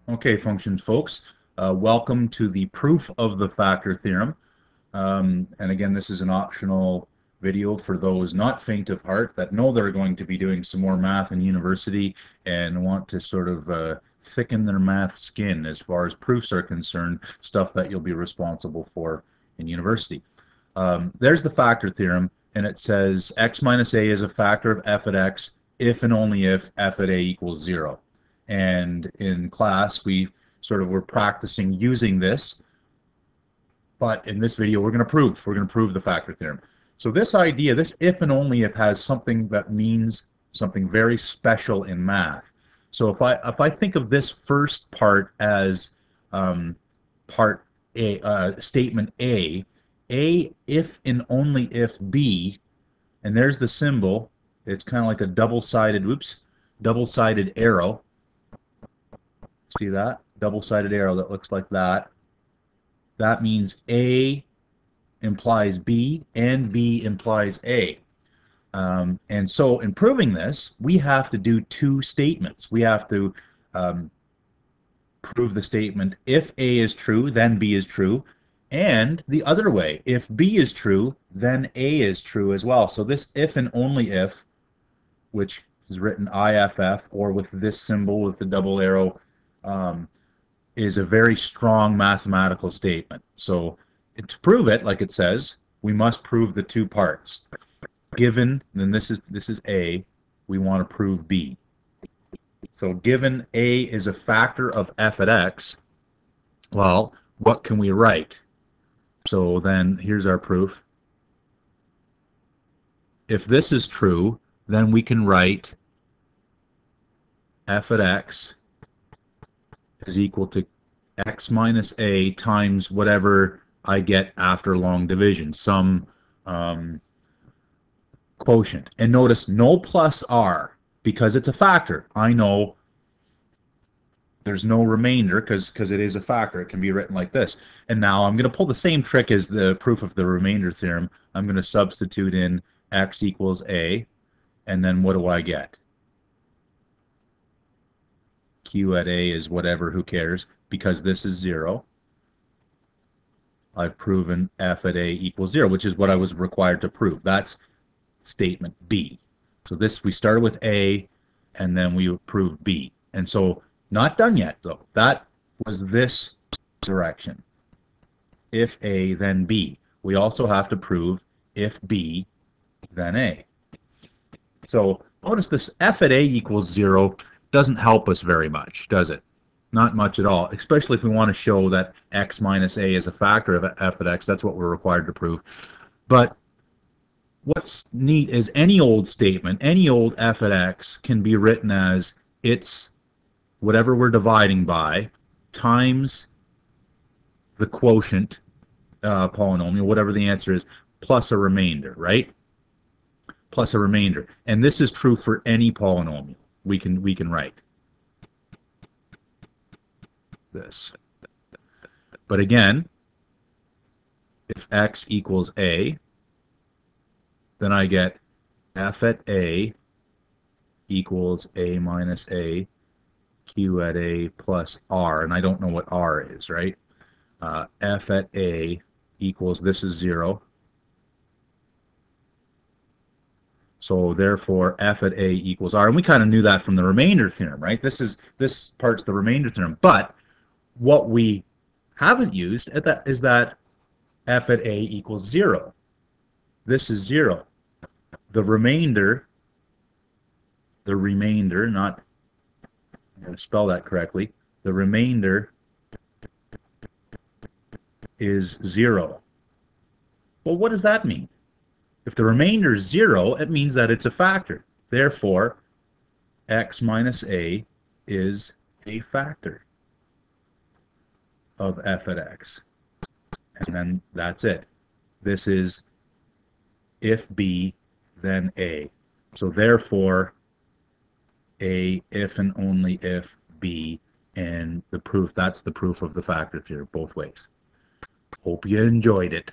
Okay, functions folks, welcome to the proof of the factor theorem. And again, this is an optional video for those not faint of heart that know they're going to be doing some more math in university and want to sort of thicken their math skin as far as proofs are concerned, stuff that you'll be responsible for in university. There's the factor theorem, and it says x minus a is a factor of f at x if and only if f at a equals 0. And in class, we sort of were practicing using this, but in this video, we're going to prove the factor theorem. So this idea, this if and only if, has something that means something very special in math. So if I think of this first part as part A, statement A if and only if B, and there's the symbol. It's kind of like a double-sided arrow. See that? Double-sided arrow that looks like that. That means A implies B and B implies A. And so in proving this, we have to do two statements. We have to prove the statement if A is true, then B is true, and the other way, if B is true, then A is true as well. So this if and only if, which is written IFF, or with this symbol with the double arrow, is a very strong mathematical statement. So to prove it, like it says, we must prove the two parts. Given, then this is A, we want to prove B. So given A is a factor of f at x, well, what can we write? So then here's our proof. If this is true, then we can write f at x is equal to x minus a times whatever I get after long division, some quotient. And notice no plus r, because it's a factor. I know there's no remainder because it is a factor. It can be written like this. And now I'm going to pull the same trick as the proof of the remainder theorem. I'm going to substitute in x equals a, and then what do I get? Q at A is whatever, who cares, because this is 0. I've proven f at A equals 0, which is what I was required to prove. That's statement B. So this, we started with A, and then we proved B. And so, not done yet, though. That was this direction. If A, then B. We also have to prove if B, then A. So notice this f at A equals 0 doesn't help us very much, does it? Not much at all, especially if we want to show that x minus a is a factor of f at x. That's what we're required to prove. But what's neat is any old statement, any old f at x can be written as it's whatever we're dividing by times the quotient polynomial, whatever the answer is, plus a remainder, right? Plus a remainder. And this is true for any polynomial. We can write this. But again, if x equals a, then I get f at a equals a minus a, q at a plus r, and I don't know what r is, right? F at a equals, this is 0. So therefore, f at a equals r, and we kind of knew that from the remainder theorem, right? This part's the remainder theorem, but what we haven't used is that f at a equals 0. This is 0. The remainder, not, I'm going to spell that correctly. The remainder is 0. Well, what does that mean? If the remainder is 0, it means that it's a factor. Therefore, x minus a is a factor of f at x. And then that's it. This is if b, then a. So therefore, a if and only if b, and the proof, that's the proof of the factor theorem both ways. Hope you enjoyed it.